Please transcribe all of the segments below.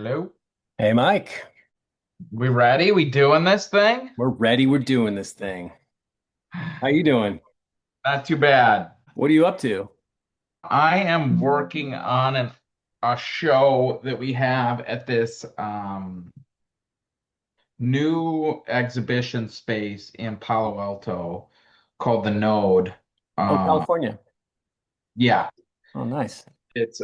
Hello. Hey, Mike, We ready? We doing this thing? we're ready. We're doing this thing. How you doing? Not too bad. What are you up to? I am working on a show that we have at this new exhibition space in Palo Alto called the Node. Oh, Uh, California. yeah, Oh, nice. it's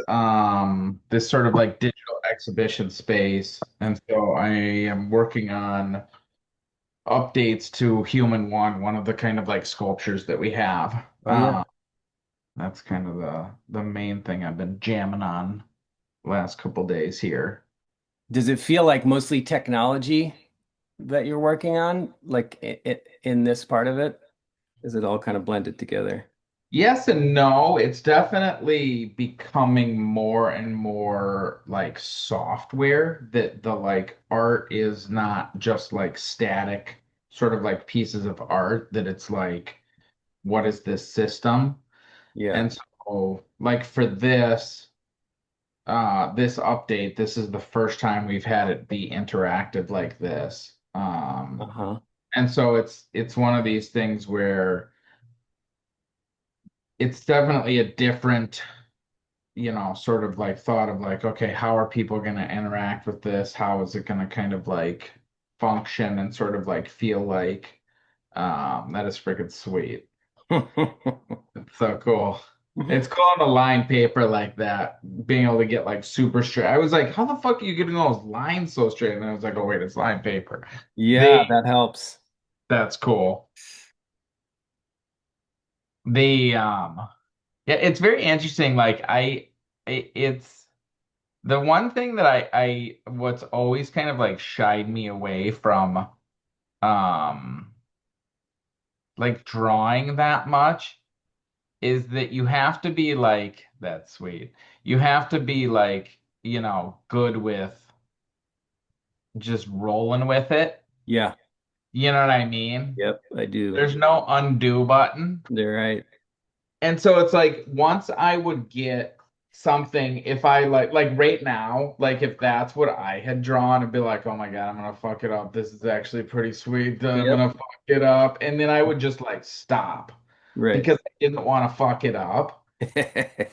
this sort of like digital exhibition space, and so I am working on updates to Human one of the kind of like sculptures that we have. Oh, yeah. That's kind of the main thing I've been jamming on last couple days here. Does it feel like mostly technology that you're working on, like in this part of it? Is it all kind of blended together? Yes and no, it's definitely becoming more and more like software that the like art is not just like static sort of like pieces of art, that it's like, what is this system? Yeah. And so like for this update, this is the first time we've had it be interactive like this. Uh-huh. And so it's one of these things where it's definitely a different, sort of like thought of like, okay, how are people going to interact with this? How is it going to kind of like function and sort of like feel like, that is freaking sweet. It's so cool. It's cool on a line paper like that, being able to get like super straight. I was like, how the fuck are you getting those lines so straight? And then I was like, oh wait, it's line paper. Yeah, The that helps. That's cool. The Yeah, it's very interesting. Like it's the one thing that I what's always kind of like shied me away from um like drawing that much is that you have to be like, that's sweet. You have to be like, good with just rolling with it. Yeah. You know what I mean? Yep, I do. There's no undo button. They're right. And so it's like once I would get something, if I like right now, like if that's what I had drawn, and be like, oh my God, I'm gonna fuck it up. This is actually pretty sweet. I'm Yep. gonna fuck it up. And then I would just like stop Right. because I didn't want to fuck it up.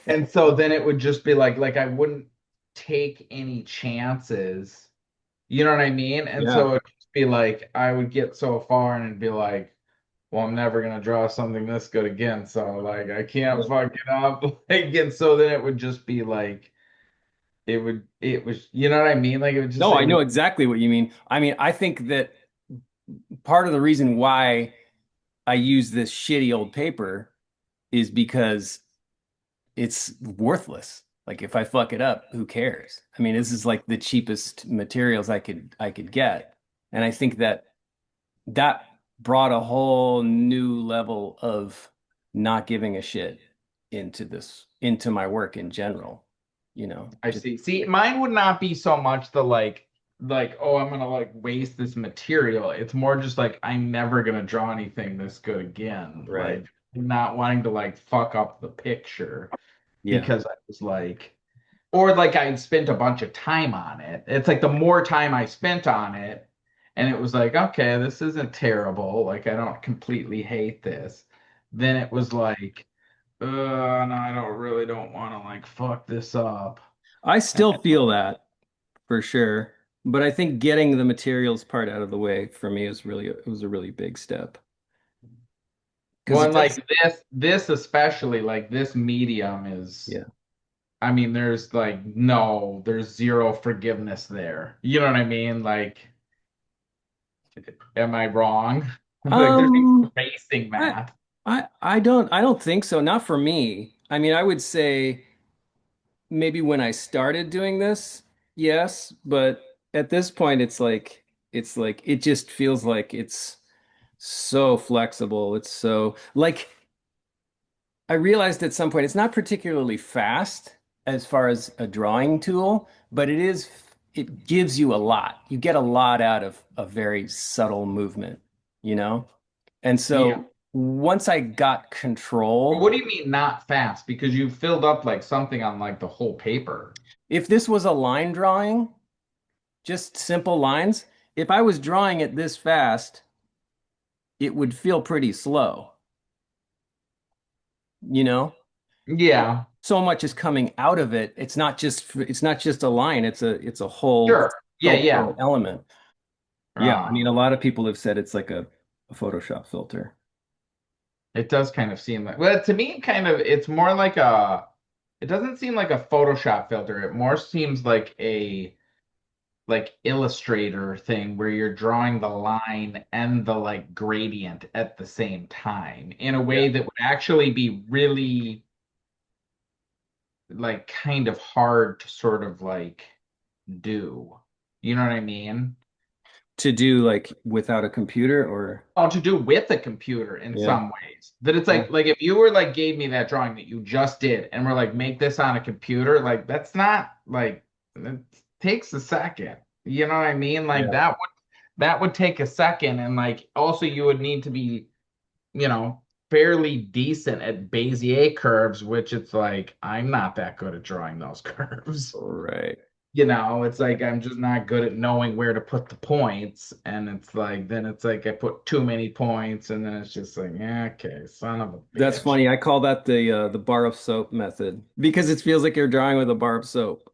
And so then it would just be like I wouldn't take any chances. You know what I mean? And Yeah. so it'd just be like I would get so far and it'd be like, well, I'm never gonna draw something this good again. So like I can't Yep. fuck it up. Like, and so then it would just be like it was, you know what I mean? Like it would just No, it I would know exactly what you mean. I mean, I think that part of the reason why I use this shitty old paper is because it's worthless. Like if I fuck it up, who cares? I mean, this is like the cheapest materials I could get. And I think that that brought a whole new level of not giving a shit into my work in general, I just see. See, mine would not be so much the like, oh, I'm gonna like waste this material. It's more just like I'm never gonna draw anything this good again. right. Like not wanting to like fuck up the picture Yeah. because I was like, or like I spent a bunch of time on it. It's like the more time I spent on it, and it was like, okay, this isn't terrible. Like I don't completely hate this. Then it was like, no, I don't really don't want to like fuck this up. I And still feel that for sure. But I think getting the materials part out of the way for me it was a really big step. Because it one like does, this especially like this medium is, yeah. I mean, there's like no, there's zero forgiveness there. You know what I mean? Like, am I wrong? Like, there's Um, erasing I that. I don't think so. Not for me. I mean, I would say maybe when I started doing this, yes, but at this point it's like it just feels like it's so flexible. It's so like I realized at some point it's not particularly fast as far as a drawing tool, but it gives you a lot. You get a lot out of a very subtle movement, you know? And Yeah. so once I got But control, what do you mean not fast? Because you filled up like something on like the whole paper. if this was a line drawing, just simple lines. If I was drawing it this fast, it would feel pretty slow, you know? Yeah. So much is coming out of it. It's not just a line, it's a whole Sure. Yeah, yeah. sculptural element. Yeah, I mean a Um, lot of people have said it's like a Photoshop filter. it does kind of seem like, well, to me, kind of, it's more like a, it doesn't seem like a Photoshop filter. It more seems like a like Illustrator thing where you're drawing the line and the like gradient at the same time in a Yeah. way that would actually be really like kind of hard to sort of like do. You know what I mean? To do like without a computer or Oh, to do with a computer in yeah. some ways. That it's Yeah. like if you were like gave me that drawing that you just did and we're like make this on a computer, like that's not like it takes a second. You know what I mean? Like Yeah. that would take a second and like also you would need to be, you know, fairly decent at Bezier curves, which it's like I'm not that good at drawing those curves. Right. You know, it's like I'm just not good at knowing where to put the points. And it's like, then it's like I put too many points, and then it's just like, yeah, okay, son of a That's bitch. funny. I call that the bar of soap method because it feels like you're drawing with a bar of soap.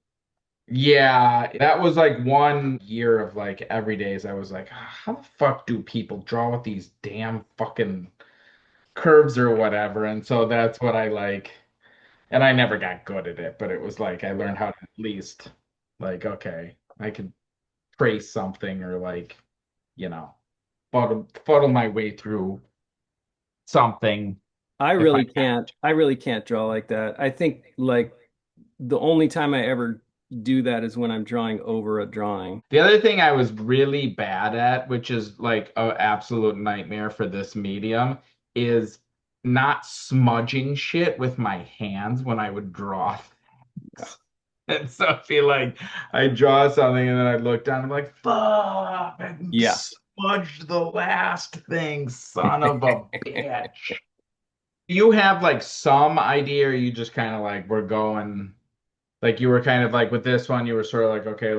Yeah, that was like 1 year of like every days. I was like, how the fuck do people draw with these damn fucking curves or whatever? And so that's what I like. And I never got good at it, but it was like I Yeah. learned how to at least, like, okay, I could trace something or like, you know, fuddle my way through something if I have. I really can't draw like that. I think like the only time I ever do that is when I'm drawing over a drawing. The other thing I was really bad at, which is like an absolute nightmare for this medium, is not smudging shit with my hands when I would draw things. And so I feel like I draw something and then I look down and I'm like, fuck, I Yeah. smudged the last thing, son of a bitch. You have like some idea, or you just kind of like we're going like you were kind of like with this one, you were sort of like, okay,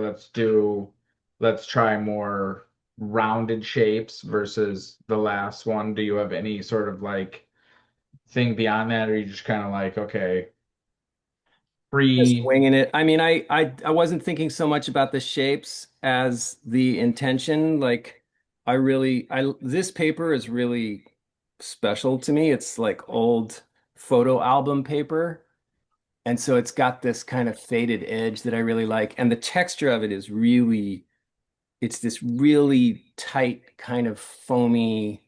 let's try more rounded shapes versus the last one. Do you have any sort of like thing beyond that, or you just kind of like, okay, Just free? winging it. I mean, I wasn't thinking so much about the shapes as the intention. Like I this paper is really special to me. It's like old photo album paper. And so it's got this kind of faded edge that I really like. And the texture of it is really, it's this really tight, kind of foamy,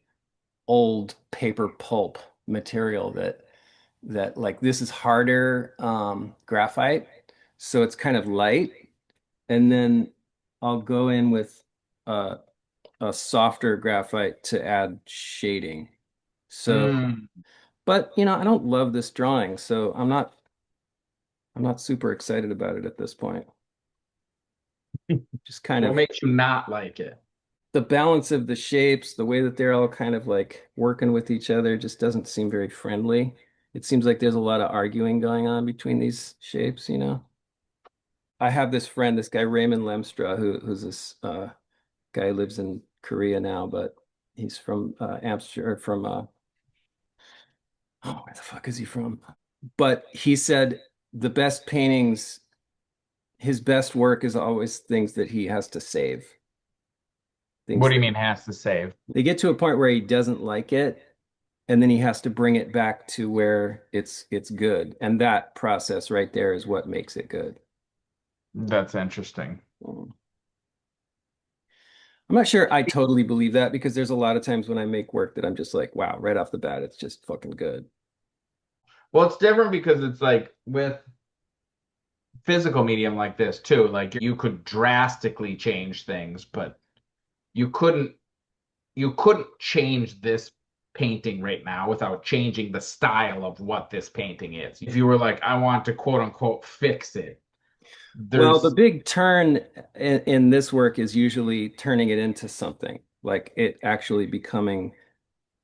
old paper pulp material that like this is harder graphite. So it's kind of light. And then I'll go in with uh, a softer graphite to add shading. So, Mm. but I don't love this drawing, so I'm not super excited about it at this point. Just kind What of makes you not like it? the balance of the shapes, the way that they're all kind of like working with each other just doesn't seem very friendly. It seems like there's a lot of arguing going on between these shapes. I have this friend, this guy Raymond Lemstra, who's this guy who lives in Korea now, but he's from Amsterdam, from oh, where the fuck is he from? But he said the best paintings, his best work is always things that he has to save, What things do you that mean has to save? they get to a point where he doesn't like it, and then he has to bring it back to where it's good. And that process right there is what makes it good. That's interesting. I'm not sure I totally believe that because there's a lot of times when I make work that I'm just like, wow, right off the bat, it's just fucking good. Well, it's different because it's like with physical medium like this too, like you could drastically change things, but you couldn't you couldn't change this painting right now without changing the style of what this painting is. If you were like, I want to quote unquote fix it, Well, the there's big turn in this work is usually turning it into something, like it actually becoming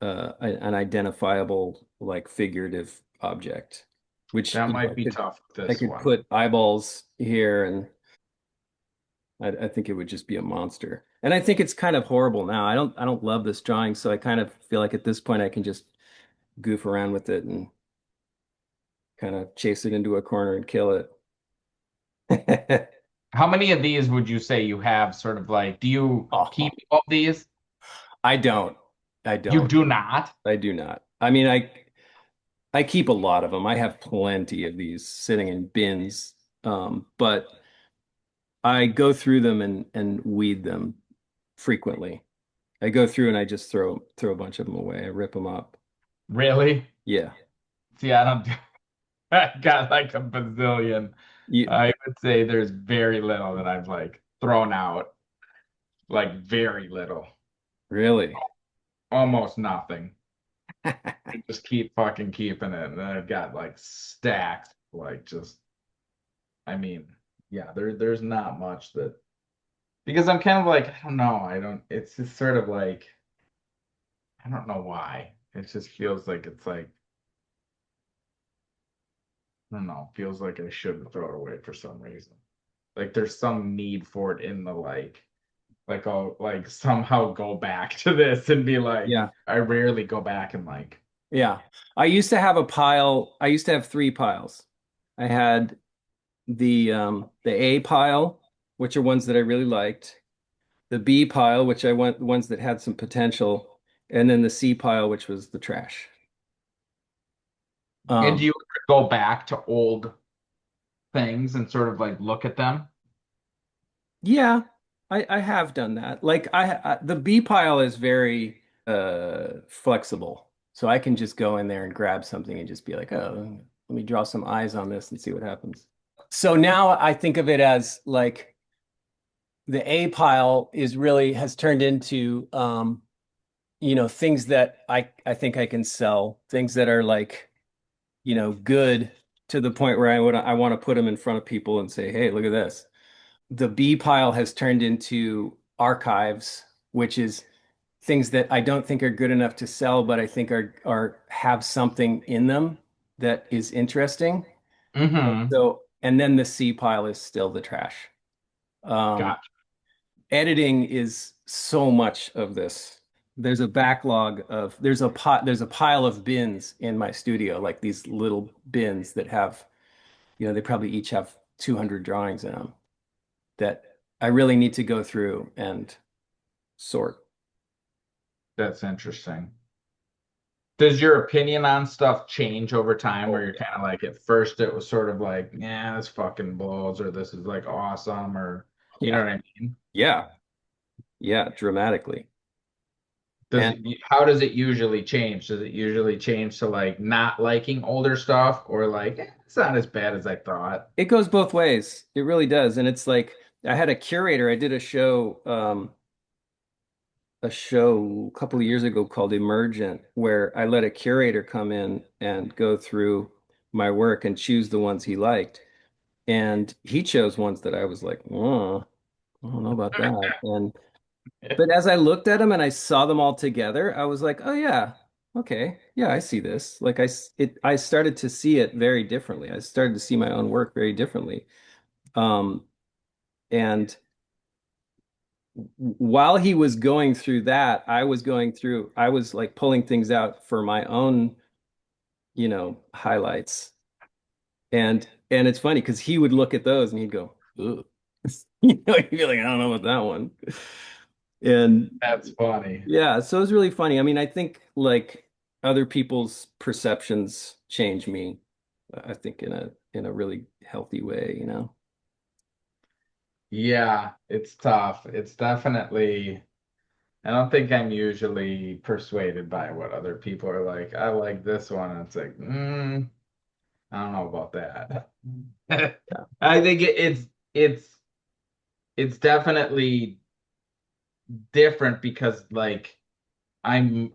an identifiable, like figurative object, which that you know might be tough with I this could one. put eyeballs here and I think it would just be a monster. And I think it's kind of horrible now. I don't love this drawing, so I kind of feel like at this point I can just goof around with it and kind of chase it into a corner and kill it. How many of these would you say you have sort of like, do you keep Oh, all these? I don't. I You don't. do not? I do not. I mean, I keep a lot of them. I have plenty of these sitting in bins. But I go through them and weed them frequently. I go through and I just throw a bunch of them away. I rip them up. Really? Yeah. See, I don't do, I got like a bazillion. You I would say there's very little that I've like thrown out, like very little, really? almost nothing. I just keep fucking keeping it. And I've got like stacks, like just, I mean, yeah, there's not much that, because I'm kind of like, I don't know, it's just sort of like, I don't know why. It just feels like it's like, I don't know, feels like I should throw it away for some reason. Like there's some need for it in the like I'll like somehow go back to this and be like, Yeah. I rarely go back and like, Yeah. I used to have a pile. I used to have three piles. I had the A pile, which are ones that I really liked, the B pile, which I want ones that had some potential, and then the C pile, which was the trash. and do Um, you go back to old things and sort of like look at them? yeah, I have done that. Like the B pile is very flexible. So I can just go in there and grab something and just be like, oh, let me draw some eyes on this and see what happens. So now I think of it as like the A pile is really has turned into things that I think I can sell, things that are like, good to the point where I want to put them in front of people and say, "Hey, look at this." The B pile has turned into archives, which is things that I don't think are good enough to sell, but I think are have something in them that is interesting. Mm-hmm. And then the C pile is still the trash. Um, Gotcha. Editing is so much of this. There's a backlog of there's a pile of bins in my studio, like these little bins that have, they probably each have 200 drawings in them that I really need to go through and sort. That's interesting. Does your opinion on stuff change over time where Oh you're yeah. kind of like at first it was sort of like, yeah, this fucking blows or this is like awesome or you know Yeah. what I mean? Yeah. Yeah, dramatically. Does And it, how does it usually change? Does it usually change to like not liking older stuff or like it's not as bad as I thought? it goes both ways. It really does. And it's like I had a curator, I did a show a couple of years ago called Emergent, where I let a curator come in and go through my work and choose the ones he liked. And he chose ones that I was like, oh, I don't know about that. And but as I looked at them and I saw them all together, I was like, oh yeah, okay, yeah, I see this. Like I started to see it very differently. I started to see my own work very differently. Um, and while he was going through that, I was like pulling things out for my own, highlights. And it's funny because he would look at those and he'd go, "Ugh." He'd be like, I don't know about that one. And That's funny. yeah, so it was really funny. I mean, I think like other people's perceptions change me, I think in a really healthy way. Yeah, it's tough. It's definitely, I don't think I'm usually persuaded by what other people are like. I like this one. And it's like, I don't know about that. Yeah. I think it's definitely different because like I'm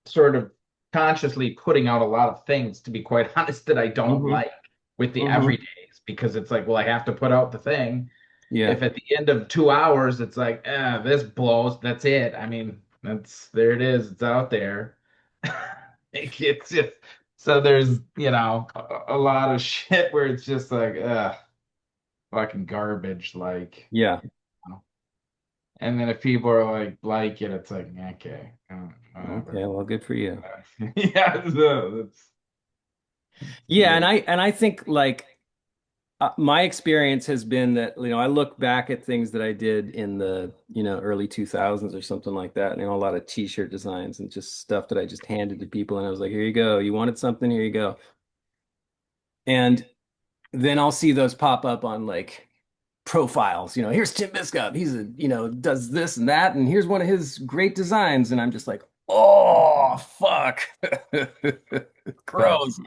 sort of consciously putting out a lot of things, to be quite honest, that I don't hmm like with the hmm everydays because it's like, well, I have to put out the thing. Yeah. If at the end of 2 hours it's like, this blows, that's it. I mean, that's there it is, it's out there. It's just so there's a lot of shit where it's just like, fucking garbage, like, Yeah. you know. And then if people are like it, it's like, okay, Okay, whatever. well, good for you. Yeah, so that's Yeah, the and I think like my experience has been that, I look back at things that I did in the, early 2000s or something like that, and a lot of t-shirt designs and just stuff that I just handed to people and I was like, here you go. You wanted something, here you go. And then I'll see those pop up on like profiles, here's Tim Biscup. He's a, does this and that, and here's one of his great designs. And I'm just like, oh, fuck. that's Gross.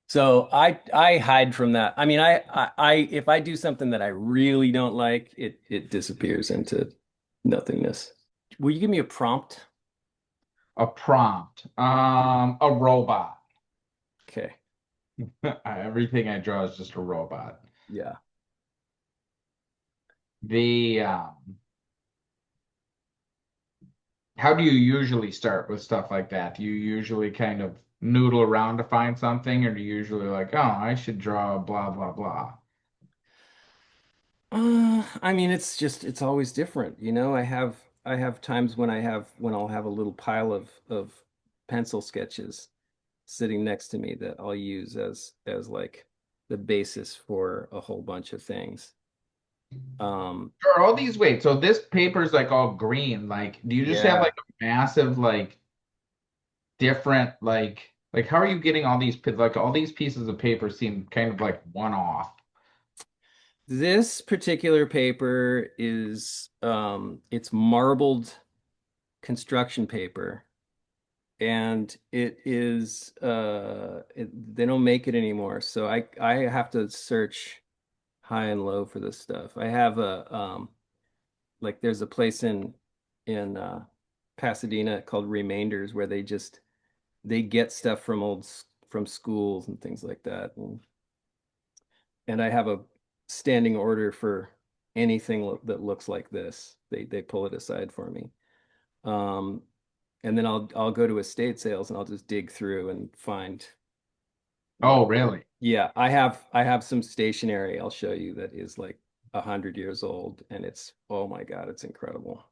So I hide from that. I mean, I if I do something that I really don't like, it disappears into nothingness. Will you give me a prompt? a prompt. A robot. Okay. Everything I draw is just a robot. Yeah. The How do you usually start with stuff like that? Do you usually kind of noodle around to find something, or do you usually like, oh, I should draw blah blah blah? I mean, it's always different, I have times when I'll have a little pile of pencil sketches sitting next to me that I'll use as like the basis for a whole bunch of things. Um, Sure, all these wait, so this paper is like all green. Like, do you just have yeah. like a massive different like how are you getting all these like all these pieces of paper seem kind of like one off? This particular paper is it's marbled construction paper, and they don't make it anymore. So I have to search high and low for this stuff. I have a like there's a place in Pasadena called Remainders where they get stuff from from schools and things like that. And I have a standing order for anything that looks like this. They pull it aside for me. Um, and then I'll go to estate sales and I'll just dig through and find like, Oh, really? yeah, I have some stationery I'll show you that is like 100 years old, and it's, oh my God, it's incredible.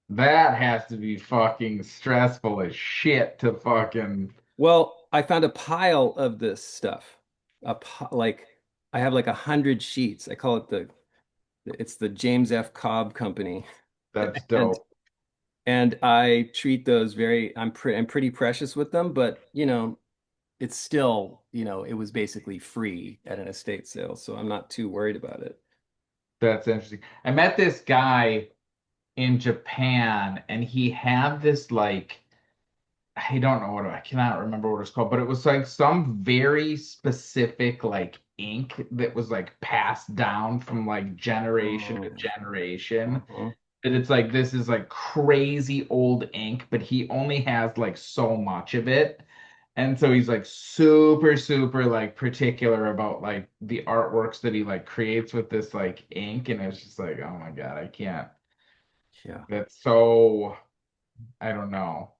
That has to be fucking stressful as shit to fucking Well, I found a pile of this stuff. Like I have like 100 sheets. I call it it's the James F. Cobb Company. that's And dope. I treat those I'm pretty precious with them, but it's still, it was basically free at an estate sale, so I'm not too worried about it. That's interesting. I met this guy in Japan and he had this I don't know I cannot remember what it's called, but it was like some very specific like ink that was like passed down from like generation to Mm, generation. mhm. That it's like this is like crazy old ink, but he only has like so much of it. And so he's like super, super like particular about like the artworks that he like creates with this like ink. And it's just like, oh my God, I can't. Yeah. That's so, I don't know.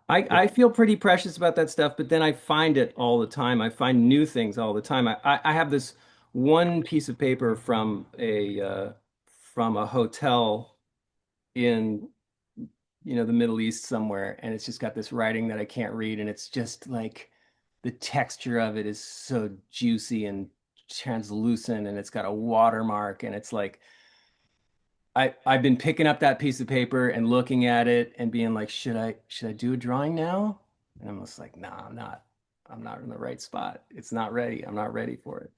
I feel pretty precious about that stuff, but then I find it all the time. I find new things all the time. I have this one piece of paper from a hotel in the Middle East somewhere, and it's just got this writing that I can't read, and it's just like the texture of it is so juicy and translucent, and it's got a watermark, and it's like I've been picking up that piece of paper and looking at it and being like, should I do a drawing now? And I'm just like, nah, I'm not in the right spot. It's not ready. I'm not ready for it.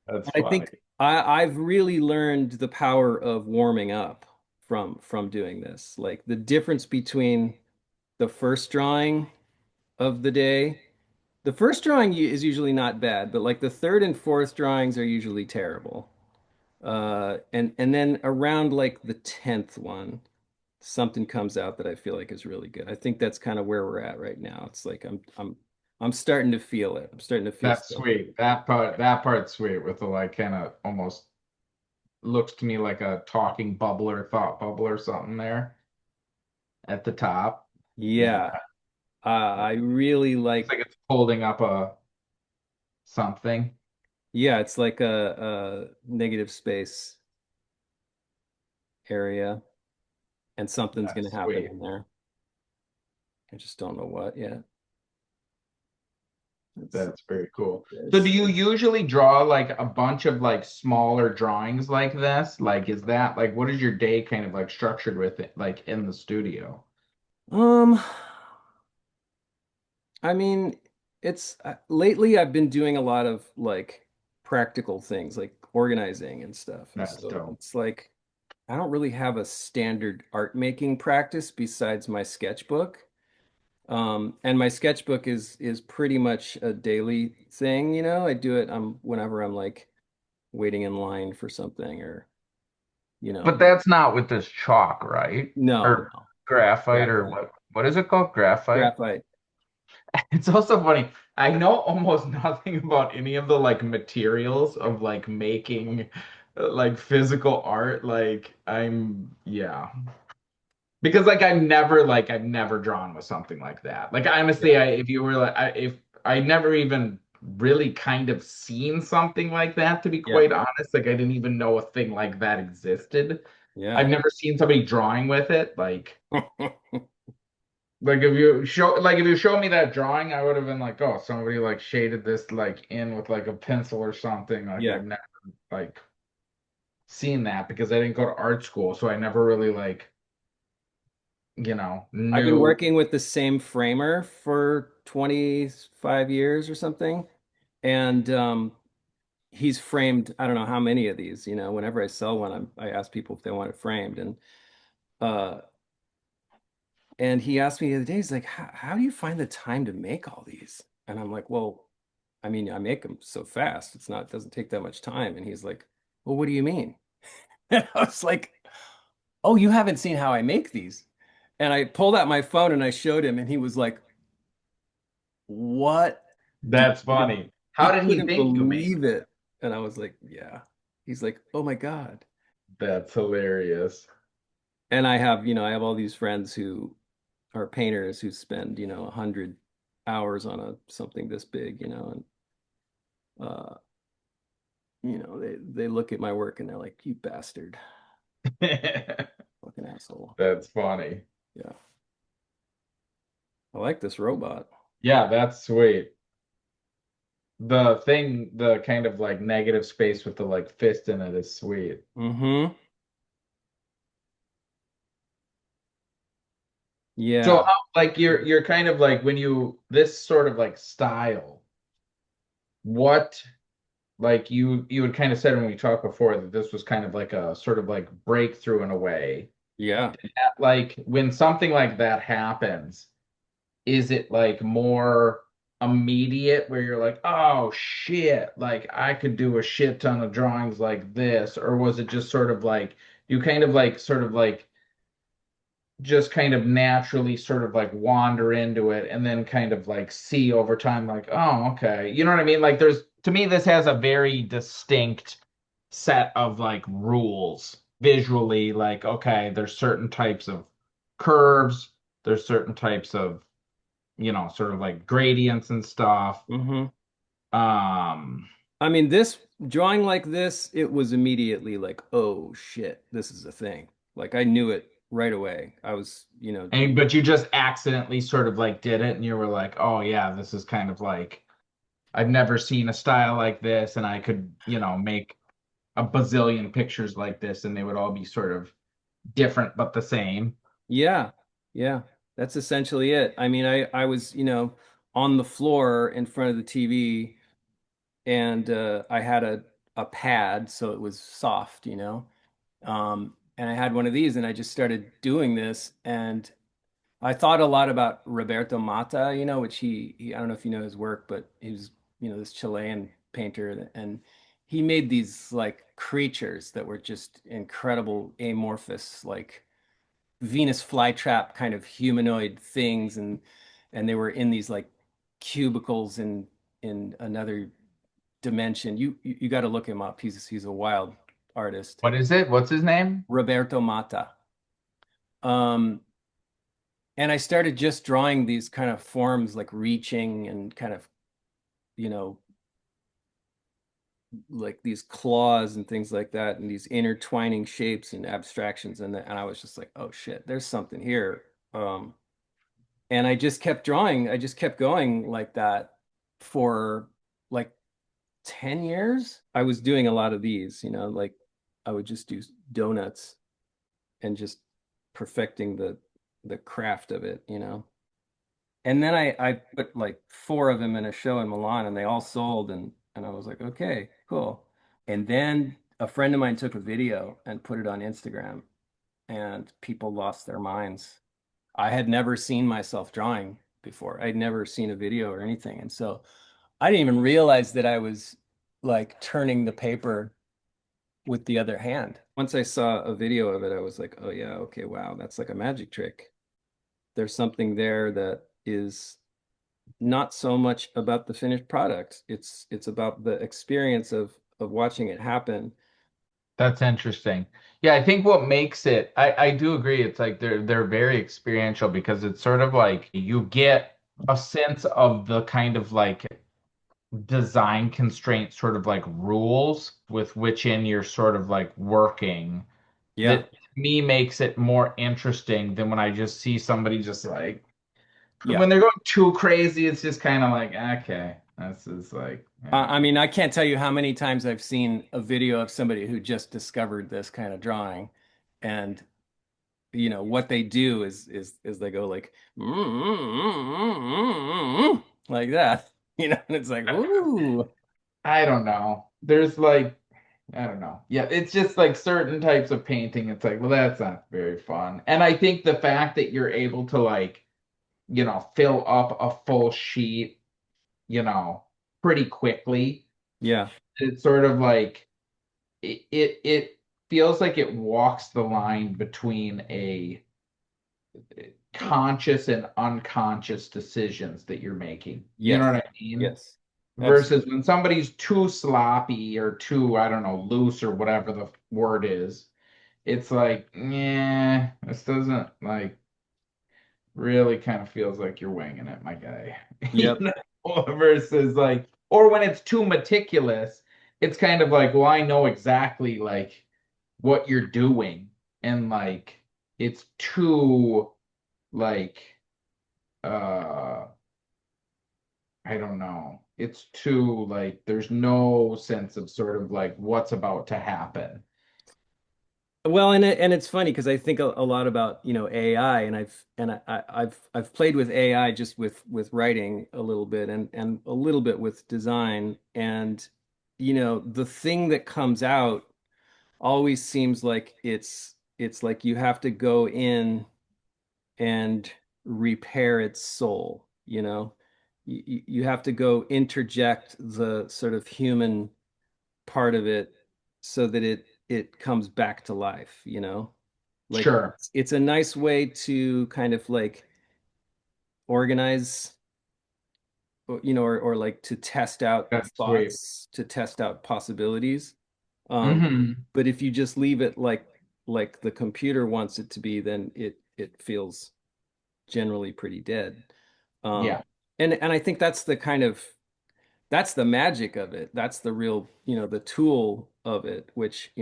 That's I funny. think I've really learned the power of warming up from doing this. Like the difference between the first drawing of the day. The first drawing is usually not bad, but like the third and fourth drawings are usually terrible. And then around like the 10th one, something comes out that I feel like is really good. I think that's kind of where we're at right now. It's like I'm starting to feel it. I'm starting to feel That's stuff. sweet. That part's sweet with the like kind of almost looks to me like a talking bubble or thought bubble or something there at the top. Yeah. Yeah. I really Looks like like it's holding up a something. Yeah, it's like a negative space area, and something's going That's to happen sweet. in there. I just don't know what yet. Let's see. That's very cool. So do There's you usually draw like a bunch of like smaller drawings like this? Like is that like what is your day kind of like structured with it like in the studio? um I mean, it's lately I've been doing a lot of like practical things like organizing and stuff. And That's so dope. it's like I don't really have a standard art making practice besides my sketchbook. And my sketchbook is pretty much a daily thing, you know. I do it whenever I'm like waiting in line for something or, you But know, that's not with this chalk, right? no, Or no, graphite or graphite. what is it called? Graphite? Graphite. It's also funny. I know almost nothing about any of the like materials of like making like physical art. Like I'm yeah. Because I've never drawn with something like that. Like honestly, Yeah. I if you were like if I never even really kind of seen something like that to be Yeah. quite honest. Like I didn't even know a thing like that existed. I've Yeah. never seen somebody drawing with it. Like if you show me that drawing, I would have been like, oh, somebody like shaded this like in with like a pencil or something. Like Yeah. I've never like seen that because I didn't go to art school, so I never really like, I've been knew. working with the same framer for 25 years or something. And he's framed, I don't know how many of these, you know, whenever I sell one, I ask people if they want it framed. Uh, and he asked me the other day, he's like, how do you find the time to make all these? And I'm like, well, I mean, I make them so fast. It doesn't take that much time. And he's like, well, what do you mean? And I was like, oh, you haven't seen how I make these. And I pulled out my phone and I showed him, and he was like, what? That's He couldn't, funny. he How did he couldn't think you made believe it. And I was like, yeah. He's like, oh my God. it? That's hilarious. And I have all these friends who are painters who spend, 100 hours on something this big, and they look at my work and they're like, you bastard, fucking asshole. That's funny. Yeah. I like this robot. Yeah, that's sweet. The kind of like negative space with the like fist in it is sweet. Mm-hmm. So Yeah. how like you're kind of like when you this sort of like style, what like you had kind of said when we talked before that this was kind of like a sort of like breakthrough in a way. Yeah. Like when something like that happens, is it like more immediate where you're like, oh shit, like I could do a shit ton of drawings like this, or was it just sort of like you kind of like sort of like just kind of naturally sort of like wander into it and then kind of like see over time like oh okay you know what I mean like there's to me this has a very distinct set of like rules visually like okay there's certain types of curves there's certain types of sort of like gradients and stuff Mm-hmm. um I mean, this drawing like this, it was immediately like, oh shit, this is a thing. Like I knew it right away. I was, and but you just accidentally sort of like did it and you were like oh yeah this is kind of like I've never seen a style like this, and I could, make a bazillion pictures like this, and they would all be sort of different but the same. yeah, yeah, that's essentially it. I mean, I was, on the floor in front of the TV, and I had a pad, so it was soft, and I had one of these, and I just started doing this, and I thought a lot about Roberto Mata, which he I don't know if you know his work, but he was, this Chilean painter, and he made these like creatures that were just incredible amorphous, like Venus flytrap kind of humanoid things, and they were in these like cubicles in another dimension. You got to look him up. He's a wild artist, What is it? What's his name? Roberto Mata. Um, and I started just drawing these kind of forms like reaching and kind of, you know, like these claws and things like that, and these intertwining shapes and abstractions, and I was just like, oh shit, there's something here. And I just kept drawing. I just kept going like that for like 10 years. I was doing a lot of these, like I would just do donuts and just perfecting the craft of it. And then I put like four of them in a show in Milan and they all sold and I was like, okay, cool. And then a friend of mine took a video and put it on Instagram and people lost their minds. I had never seen myself drawing before. I'd never seen a video or anything. And so I didn't even realize that I was like turning the paper with the other hand. Once I saw a video of it, I was like, oh yeah, okay, wow, that's like a magic trick. There's something there that is not so much about the finished product. It's about the experience of watching it happen. That's interesting. Yeah, I think what makes it, I do agree. It's like they're very experiential because it's sort of like you get a sense of the kind of like design constraint sort of like rules with which in you're sort of like working Yeah. that to me makes it more interesting than when I just see somebody just like Yeah. when they're going too crazy, it's just kind of like, okay, this is like, yeah. I mean, I can't tell you how many times I've seen a video of somebody who just discovered this kind of drawing, and what they do is they go like like that, and it's like, ooh, I don't know. There's like, I don't know. Yeah, it's just like certain types of painting. It's like, well, that's not very fun. And I think the fact that you're able to like, fill up a full sheet, you know, pretty quickly, yeah, it's sort of like it feels like it walks the line between a conscious and unconscious decisions that you're making. You know yes, what I mean? yes, Versus absolutely, when somebody's too sloppy or too, I don't know, loose or whatever the word is, it's like, yeah, this doesn't like really kind of feels like you're winging it, my guy. yep, Versus like, or when it's too meticulous, it's kind of like, well, I know exactly like what you're doing, and like it's too like uh I don't know. It's too like there's no sense of sort of like what's about to happen. well, and it's funny because I think a lot about AI, and I've played with AI just with writing a little bit and a little bit with design, and the thing that comes out always seems like it's like you have to go in and repair its soul, you have to go interject the sort of human part of it so that it comes back to life. Like Sure. it's a nice way to kind of like organize, or like to test out That's sweet. thoughts, to test out possibilities. Um, Hmm. but if you just leave it like the computer wants it to be, then it feels generally pretty dead. Um, Yeah. and I think that's the magic of it. That's the real, the tool of it, which,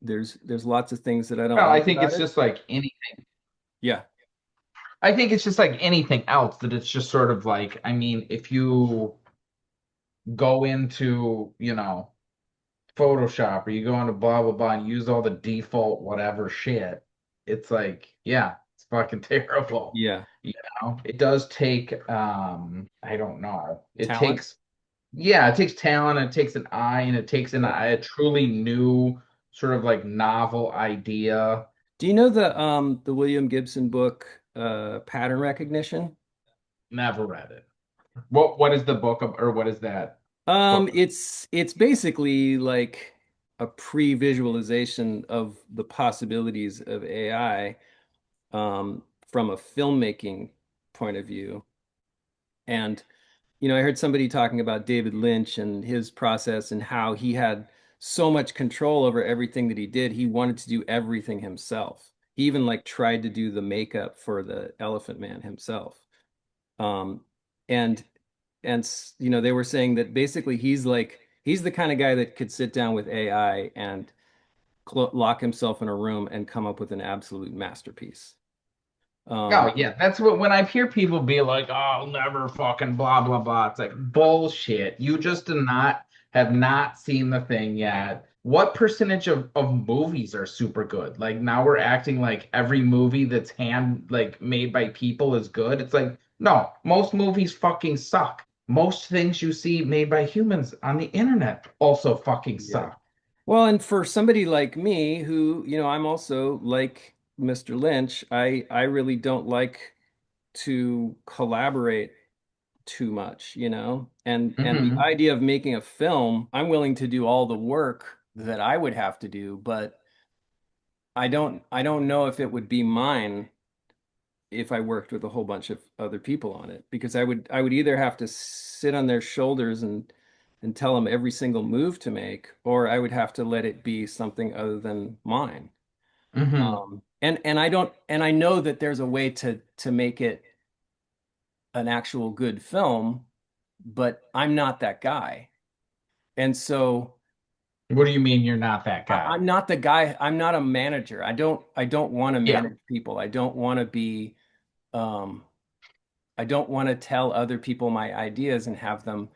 there's lots of things that I don't Well, I like think about it's it. just like any Yeah. I think it's just like anything else that it's just sort of like, I mean, if you go into, Photoshop or you go into blah blah blah and use all the default whatever shit, it's like, yeah, it's fucking terrible. Yeah. It does take I don't know. It Talent. takes yeah, it takes talent, and it takes an eye, and it takes Yep. a truly new sort of like novel idea. Do you know the William Gibson book, Pattern Recognition? Never read it. What is the book of, or what is that book? It's basically like a pre-visualization of the possibilities of AI, from a filmmaking point of view. And I heard somebody talking about David Lynch and his process and how he had so much control over everything that he did. He wanted to do everything himself. He even like tried to do the makeup for the Elephant Man himself. Um, and and they were saying that basically he's the kind of guy that could sit down with AI and lock himself in a room and come up with an absolute masterpiece. Oh Um, yeah, that's what when I hear people be like, "Oh, I'll never fucking blah blah blah." It's like bullshit. You just do not have not seen the thing yet. What percentage of movies are super good? Like now we're acting like every movie that's hand like made by people is good. It's like, no, most movies fucking suck. Most things you see made by humans on the internet also fucking yeah. suck. Well, and for somebody like me who, I'm also like Mr. Lynch, I really don't like to collaborate too much, And the Hmm. idea of making a film, I'm willing to do all the work that I would have to do, but I don't know if it would be mine if I worked with a whole bunch of other people on it because I would either have to sit on their shoulders and tell them every single move to make, or I would have to let it be something other than mine. Hmm. And I know that there's a way to make it an actual good film, but I'm not that guy. And so What do you mean you're not that guy? I'm not the guy. I'm not a manager. I don't want to Yeah, manage people. Um, I don't want to tell other people my ideas and have them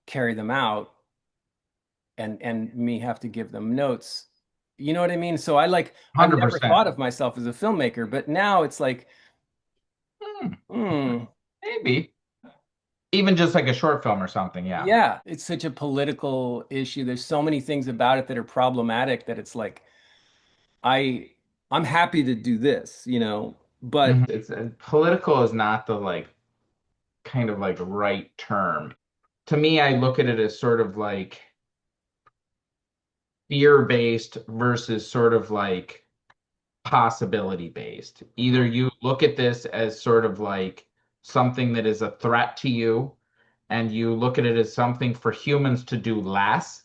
carry them out and me have to give them notes. You know what I mean? So I've never 100%. thought of myself as a filmmaker, but now it's like, Hmm, hmm, maybe. Even just like a short film or something, yeah. yeah, it's such a political issue. There's so many things about it that are problematic that it's like I I'm happy to do this, but It's political is not the like kind of like right term. To me, I look at it as sort of like fear-based versus sort of like possibility-based. Either mm, you look at this as sort of like something that is a threat to you, and you look at it as something for humans to do less.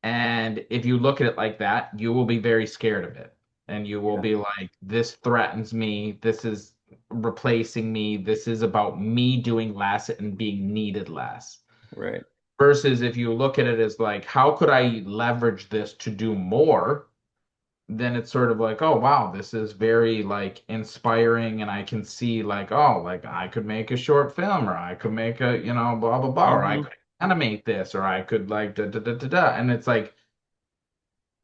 And if you look at it like that, you will be very scared of it. And you will yeah, be like, this threatens me. This is replacing me. This is about me doing less and being needed less. right. Versus if you look at it as like, how could I leverage this to do more? Then it's sort of like, oh wow, this is very like inspiring, and I can see like, oh, like I could make a short film, or I could make a, blah blah blah, or I Hmm. could animate this, or I could like da da da da da. And it's like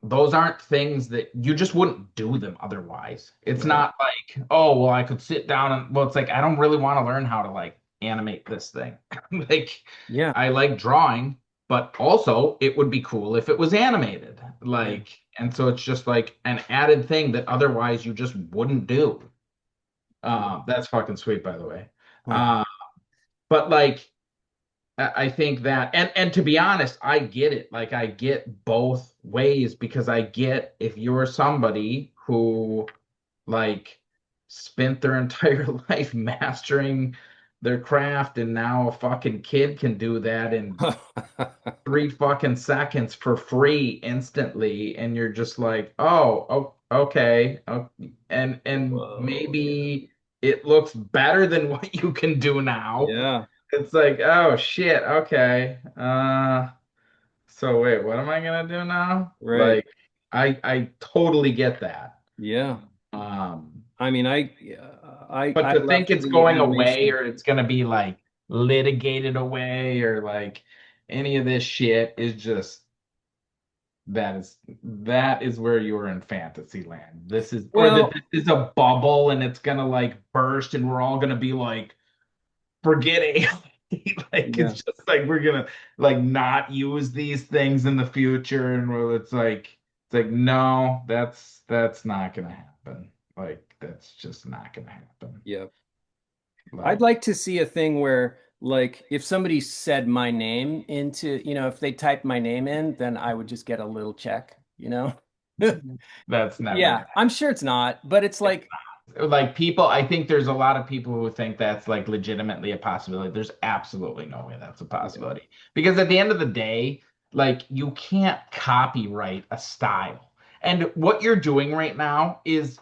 those aren't things that you just wouldn't do them otherwise. It's Right. not like, oh, well, I could sit down and, well, it's like, I don't really want to learn how to like animate this thing. Like, Yeah. I like drawing, but also it would be cool if it was animated. Yeah. Like, and so it's just like an added thing that otherwise you just wouldn't do. Yeah. That's fucking sweet, by the way. Well, Uh, but like, I think that, and to be honest, I get it. Like I get both ways because I get if you're somebody who like spent their entire life mastering their craft and now a fucking kid can do that in 3 fucking seconds for free instantly and you're just like, oh, okay. And whoa. maybe it looks better than what you can do now, Yeah. it's like, oh shit, okay. So wait, what am I gonna do now? Right. Like, I totally get that. Yeah. Um, I mean, I but I to think left it's the going away animation. or it's gonna be like litigated away or like any of this shit is just that is where you're in fantasy land. This is or that Well, this is a bubble and it's gonna like burst and we're all gonna be like forget AI. Like yeah. it's just like we're gonna like not use these things in the future, and it's like no, that's not gonna happen. Like that's just not gonna happen. Yeah. I'd Like like to see a thing where, like, if somebody said my name if they typed my name in, then I would just get a little check. that's never Yeah, gonna I'm sure it's not, but it's happen. like, Like people, I think there's a lot of people who think that's like legitimately a possibility. There's absolutely no way that's a yeah, possibility. Because at the end of the day, like you can't copyright a style. And what you're doing right now is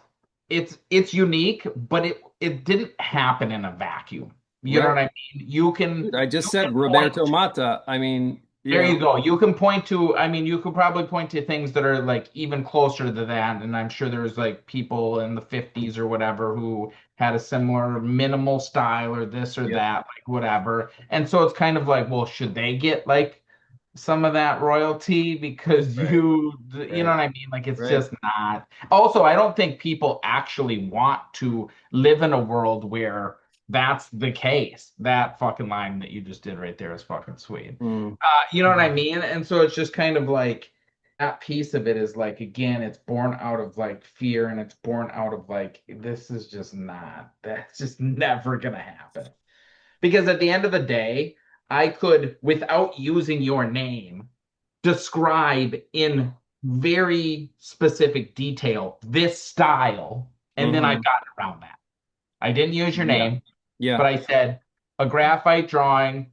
it's unique, but it didn't happen in a vacuum. You know Right. what I mean? You can Dude, I you just can said point. Roberto Mata. I mean, There you go. You can point to, I mean, you could probably point to things that are like even closer to that. And I'm sure there's like people in the 50s or whatever who had a similar minimal style or this or yep. that, like whatever. And so it's kind of like, well, should they get like some of that royalty because Right. you know Right. what I mean? Like it's Right. just not. Also, I don't think people actually want to live in a world where that's the case. That fucking line that you just did right there is fucking sweet. Mm. You know what I mean? And so it's just kind of like that piece of it is like, again, it's born out of like fear and it's born out of like, this is just not, that's just never gonna happen. Because at the end of the day, I could, without using your name, describe in very specific detail this style, and then I've Hmm. gotten around that. I didn't use your Yeah. name, but Yeah. I said a graphite drawing,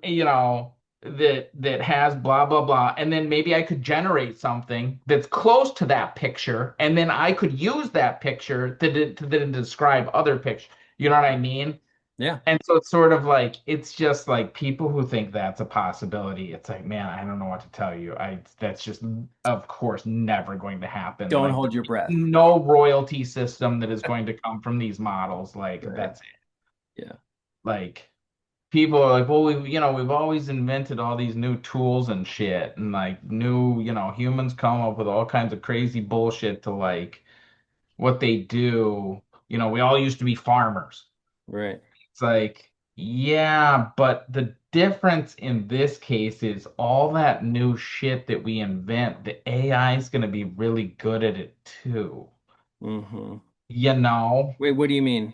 you know, that has blah blah blah, and then maybe I could generate something that's close to that picture, and then I could use that picture to then describe other pictures. You know what I mean? Yeah. And so it's sort of like it's just like people who think that's a possibility. It's like, man, I don't know what to tell you. I That's just of course never going to happen. Don't Like hold your breath. no royalty system that is going to come from these models. Like Right. that's it. Yeah. Like people are like, well, we've always invented all these new tools and shit, and like new, humans come up with all kinds of crazy bullshit to like what they do. We all used to be farmers. Right. It's like, yeah, but the difference in this case is all that new shit that we invent, the AI is going to be really good at it too. Hmm. You know? Wait, what do you mean?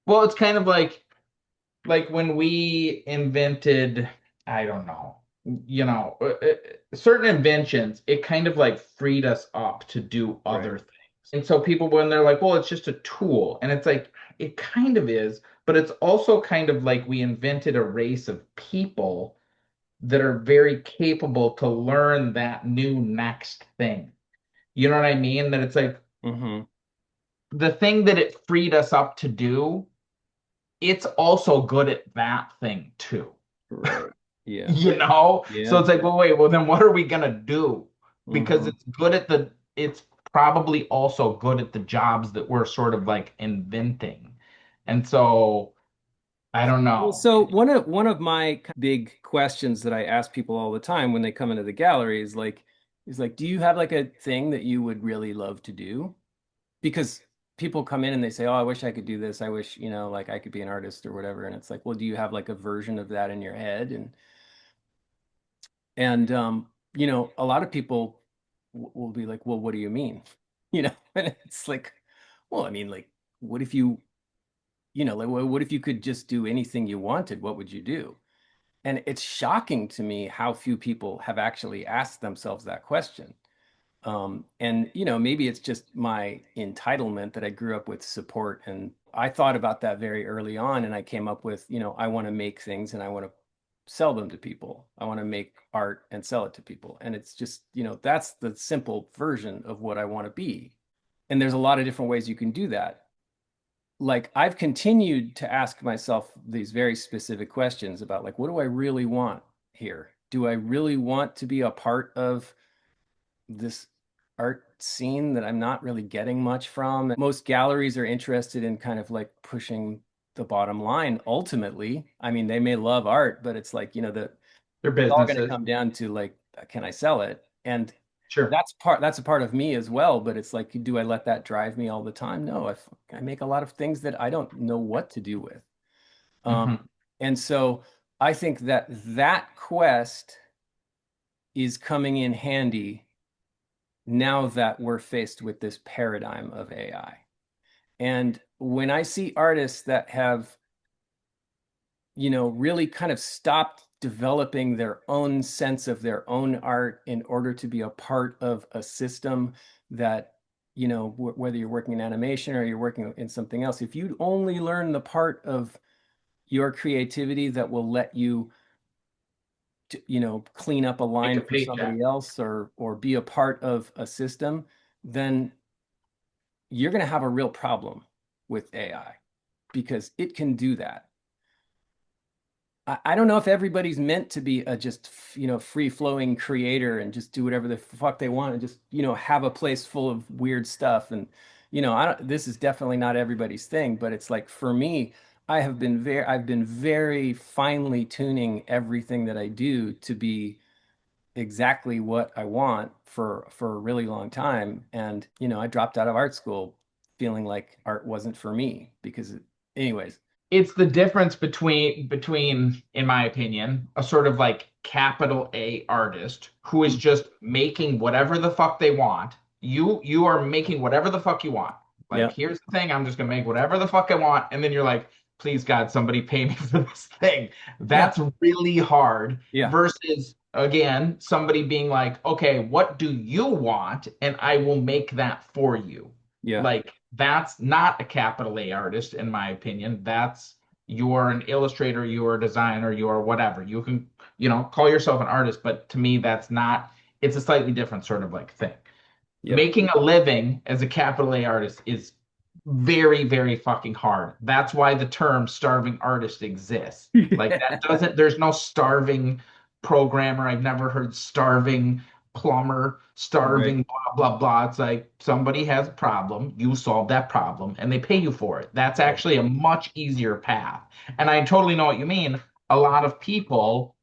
Well, it's kind of like when we invented, I don't know, certain inventions, it kind of like freed us up to do Right. other things. And so people, when they're like, well, it's just a tool, and it's like, it kind of is, but it's also kind of like we invented a race of people that are very capable to learn that new next thing. You know what I mean? That it's like Hmm. the thing that it freed us up to do, it's also good at that thing too. Right. Yeah. So Yeah. it's like, well, wait, well, then what are we gonna do? Because Hmm. it's probably also good at the jobs that we're sort of like inventing. And so I don't Well, know. so one of my big questions that I ask people all the time when they come into the gallery is like, do you have like a thing that you would really love to do? Because people come in and they say, "Oh, I wish I could do this. I wish, like I could be an artist or whatever." And it's like, "Well, do you have like a version of that in your head?" And a lot of people will be like, "Well, what do you mean?" And it's like, "Well, I mean, like, what if like, what if you could just do anything you wanted? What would you do?" And it's shocking to me how few people have actually asked themselves that question. And maybe it's just my entitlement that I grew up with support. And I thought about that very early on. And I came up with, I want to make things and I want to sell them to people. I want to make art and sell it to people. And it's just, that's the simple version of what I want to be. And there's a lot of different ways you can do that. Like I've continued to ask myself these very specific questions about like, what do I really want here? Do I really want to be a part of this art scene that I'm not really getting much from? Most galleries are interested in kind of like pushing the bottom line ultimately. I mean, they may love art, but it's like, Their it's all going to businesses. come down to like, can I sell it? And Sure. that's a part of me as well, but it's like, do I let that drive me all the time? No, I make a lot of things that I don't know what to do with. Um, Hmm. and so I think that quest is coming in handy now that we're faced with this paradigm of AI. And when I see artists that have, really kind of stopped developing their own sense of their own art in order to be a part of a system that, whether you're working in animation or you're working in something else, if you only learn the part of your creativity that will let you clean up a Make line a for paycheck. somebody else or be a part of a system, then you're going to have a real problem with AI because it can do that. I don't know if everybody's meant to be a just, free flowing creator and just do whatever the fuck they want and just, have a place full of weird stuff. And, I don't, this is definitely not everybody's thing, but it's like for me, I've been very finely tuning everything that I do to be exactly what I want for a really long time. And, I dropped out of art school feeling like art wasn't for me because, anyways, It's the difference between, in my opinion, a sort of like capital A artist who is just making whatever the fuck they want. You are making whatever the fuck you want. Like, yeah, here's the thing, I'm just gonna make whatever the fuck I want, and then you're like, please God, somebody pay me for this thing. yeah, That's really hard yeah, versus again, somebody being like, okay, what do you want? And I will make that for you. yeah, Like that's not a capital A artist, in my opinion. That's you're an illustrator, you're a designer, you're whatever. You can, call yourself an artist, but to me, that's not, it's a slightly different sort of like thing. yep. Making a living as a capital A artist is very, very fucking hard. That's why the term starving artist exists. Like that doesn't, there's no starving programmer. I've never heard starving plumber, Right. starving blah, blah, blah. It's like somebody has a problem, you solve that problem, and they pay you for it. That's Right. actually a much easier path. And I totally know what you mean. A lot of people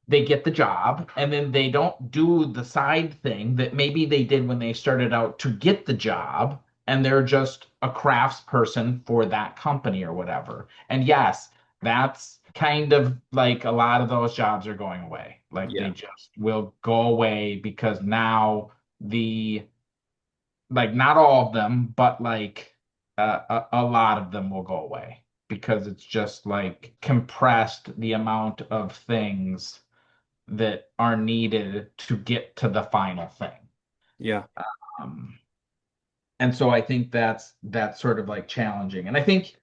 they get the job and then they don't do the side thing that maybe they did when they started out to get the job and they're just a crafts person for that company or whatever. And yes, that's kind of like a lot of those jobs are going away. Like they Yeah. just will go away because now the like not all of them, but like a lot of them will go away because it's just like compressed the amount of things that are needed to get to the final thing. Yeah. Um, and so I think that's sort of like challenging. And I think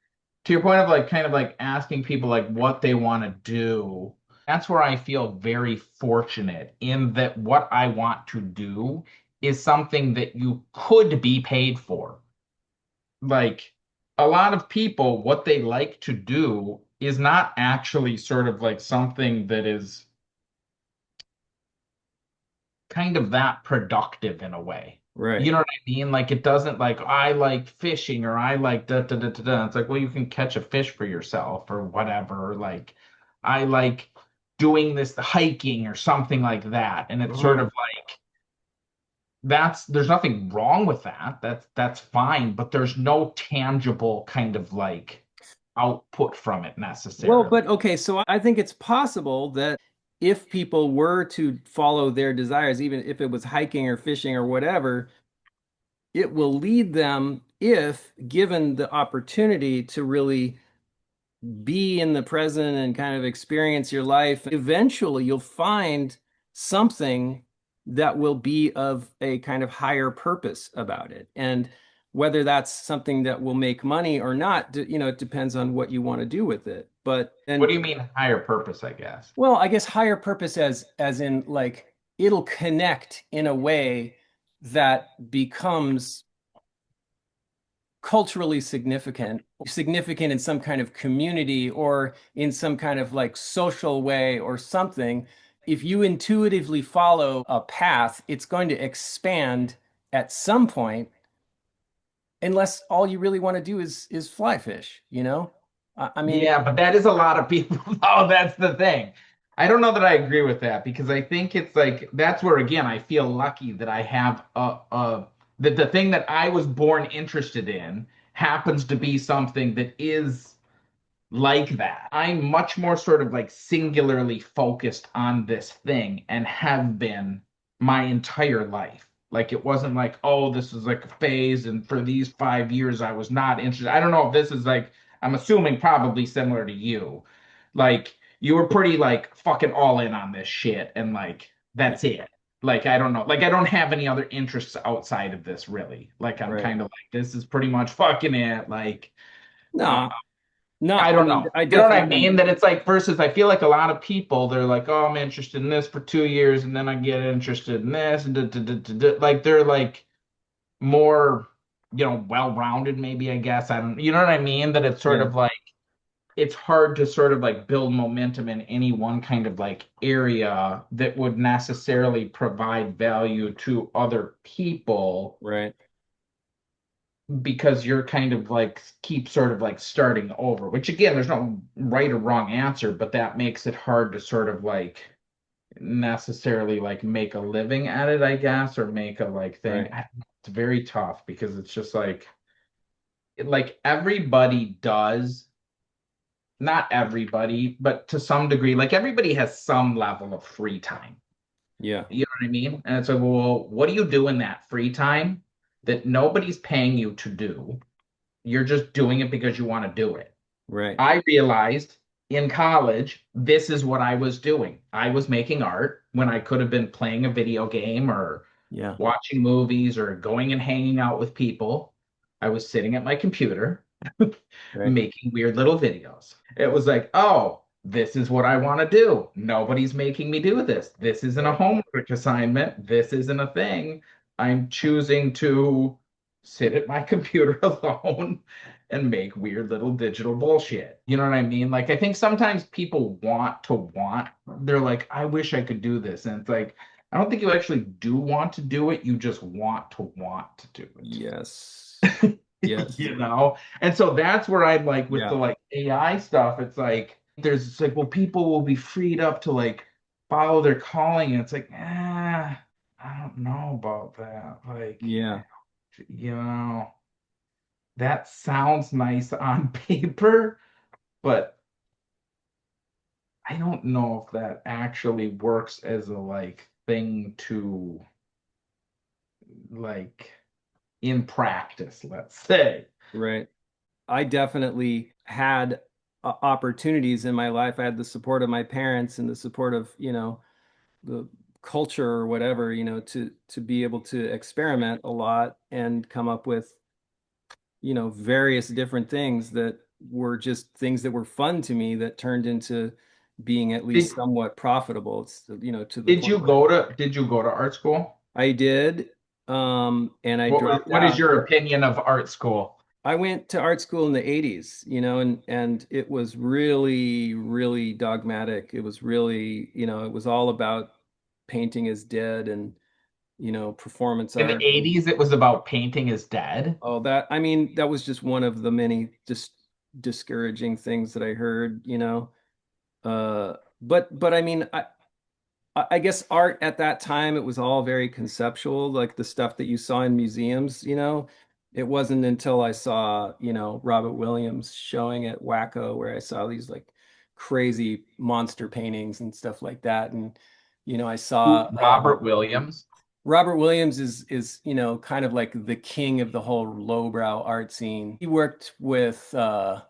to your point of like kind of like asking people like what they want to do, that's where I feel very fortunate in that what I want to do is something that you could be paid for. Like a lot of people, what they like to do is not actually sort of like something that is kind of that productive in a way. You Right. know what I mean? Like it doesn't like I like fishing or I like da da da da da. It's like, well, you can catch a fish for yourself or whatever. Like I like doing this hiking or something like that. And it's sort of Mhm. like that's there's nothing wrong with that. That's fine, but there's no tangible kind of like output from it Well, necessarily. but okay, so I think it's possible that if people were to follow their desires, even if it was hiking or fishing or whatever, it will lead them, if given the opportunity to really be in the present and kind of experience your life. Eventually, you'll find something that will be of a kind of higher purpose about it. And whether that's something that will make money or not, it depends on what you want to do with it. But What and do you mean higher purpose, I guess? well, I guess higher purpose as in like it'll connect in a way that becomes culturally significant, significant in some kind of community or in some kind of like social way or something. If you intuitively follow a path, it's going to expand at some point, unless all you really want to do is fly fish, you know? I mean, Yeah, but that is a lot of people. Oh, that's the thing. I don't know that I agree with that because I think it's like that's where again I feel lucky that I have a that the thing that I was born interested in happens to be something that is like that. I'm much more sort of like singularly focused on this thing and have been my entire life. Like it wasn't like, oh, this was like a phase, and for these 5 years I was not interested. I don't know if this is like, I'm assuming probably similar to you. Like you were pretty like fucking all in on this shit, and like yeah, that's it. Like I don't know. Like I don't have any other interests outside of this really. Like I'm right. kind of like this is pretty much fucking it. Like uh, No, no, I I don't mean, know. I You know what I definitely, mean? That it's like versus I feel like a lot of people they're like, oh, I'm interested in this for 2 years, and then I get interested in this, and like they're like more, well-rounded, maybe I guess. I don't, you know what I mean? That it's sort yeah. of like it's hard to sort of like build momentum in any one kind of like area that would necessarily provide value to other people Right. because you're kind of like keep sort of like starting over, which again, there's no right or wrong answer, but that makes it hard to sort of like necessarily like make a living at it, I guess, or make a like thing. Right. It's very tough because it's just like everybody does, not everybody, but to some degree, like everybody has some level of free time. Yeah. You know what I mean? And it's like, well, what do you do in that free time that nobody's paying you to do? You're just doing it because you want to do it. Right. I realized in college, this is what I was doing. I was making art when I could have been playing a video game or Yeah. watching movies or going and hanging out with people. I was sitting at my computer Right. making weird little videos. It was like, oh, this is what I want to do. Nobody's making me do this. This isn't a Right. homework assignment. This isn't a thing. I'm choosing to sit at my computer alone and make weird little digital bullshit. You know what I mean? Like, I think sometimes people they're like, I wish I could do this. And it's like, I don't think you actually do want to do it. You just want to do it. Yes. Yes. You know? And so that's where I'm like with the Yeah. like AI stuff, it's like there's it's like, well, people will be freed up to like follow their calling. And it's like, I don't know about that. Like, Yeah. you know, that sounds nice on paper, but I don't know if that actually works as a like thing to like in practice, let's say. Right. I definitely had opportunities in my life. I had the support of my parents and the support of, the culture or whatever, to be able to experiment a lot and come up with, various different things that were just things that were fun to me that turned into being at Did least somewhat profitable. It's, to the point where did you go to art school? I did, and I dropped What is out. your opinion of art school? I went to art school in the 80s, and it was really, really dogmatic. It was really, it was all about painting is dead and, performance In the art. 80s, it was about painting is dead. Oh, I mean, that was just one of the many just discouraging things that I heard. But I mean, I guess art at that time, it was all very conceptual, like the stuff that you saw in museums. It wasn't until I saw, Robert Williams showing at Wacko where I saw these like crazy monster paintings and stuff like that. And, I saw Robert Williams. Robert Williams is, kind of like the king of the whole lowbrow art scene. He worked with Mad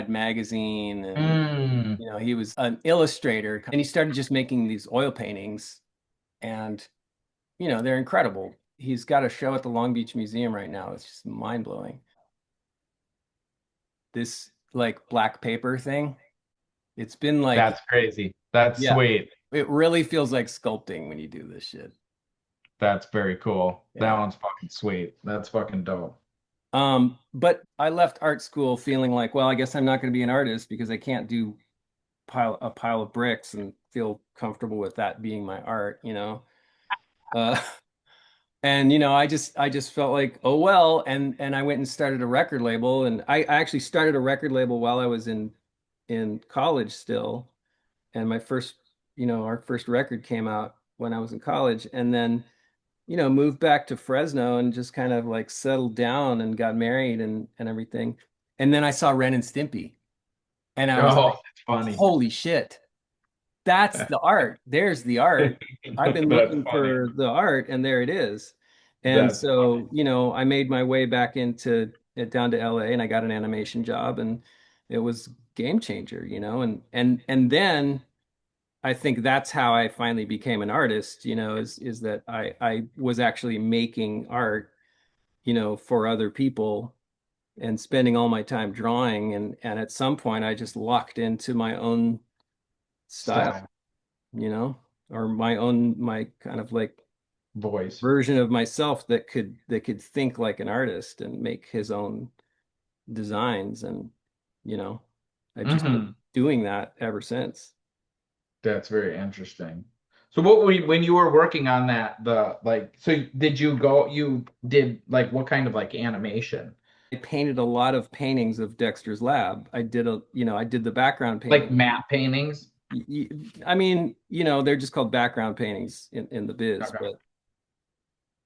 Magazine and Mm, he was an illustrator and he started just making these oil paintings and they're incredible. He's got a show at the Long Beach Museum right now. It's just mind-blowing. This like black paper thing, it's been like, that's crazy. That's yeah, sweet. it really feels like sculpting when you do this shit. That's very cool. That Yeah. one's fucking sweet. That's fucking dope. But I left art school feeling like, well, I guess I'm not going to be an artist because I can't do a pile of bricks and feel comfortable with that being my art. Uh, and I just felt like, oh well, and I went and started a record label, and I actually started a record label while I was in college still, and our first record came out when I was in college, and then moved back to Fresno and just kind of like settled down and got married and everything. And then I saw Ren and Stimpy and I was Oh, like, that's funny. holy shit, that's the art. There's the art. I've been That's looking funny. for the art and there it is. And That's funny. so, I made my way back into it down to LA and I got an animation job and it was game changer. And then I think that's how I finally became an artist, is that I was actually making art, for other people and spending all my time drawing and at some point I just locked into my own style, Style, you know, or my kind of like voice. version of myself that could think like an artist and make his own designs and you know. I've just been Hmm. doing that ever since. That's very interesting. So what were you, when you were working on that, the like, so did you go, you did like what kind of like animation? I painted a lot of paintings of Dexter's Lab. I did the background Like painting. matte paintings? I mean, they're just called background paintings in the biz, Okay.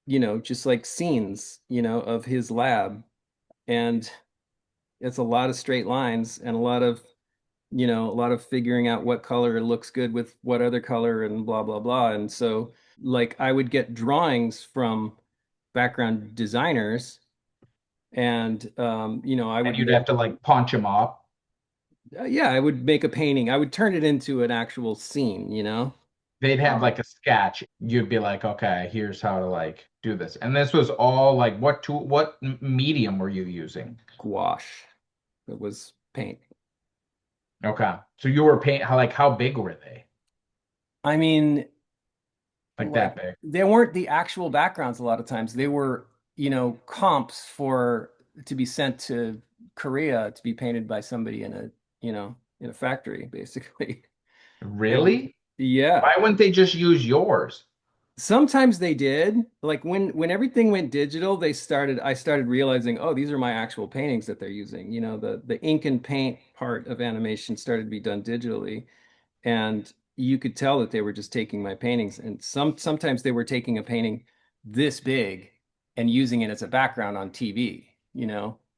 but just like scenes, of his lab. And it's a lot of straight lines and a lot of figuring out what color looks good with what other color and blah, blah, blah. And so, like, I would get drawings from background designers and, I And would you'd have to like punch them up. yeah, I would make a painting. I would turn it into an actual scene. They'd have Um, like a sketch. You'd be like, okay, here's how to like do this. And this was all like what tool, what medium were you using? Gouache. It was paint. Okay. So you were paint, how big were they? I mean, Like like that big? they weren't the actual backgrounds a lot of times. They were, comps for to be sent to Korea to be painted by somebody in a factory, basically. And Really? yeah, Why wouldn't they just use yours? sometimes they did. Like when everything went digital, I started realizing, oh, these are my actual paintings that they're using. The ink and paint part of animation started to be done digitally. And you could tell that they were just taking my paintings, and sometimes they were taking a painting this big and using it as a background on TV.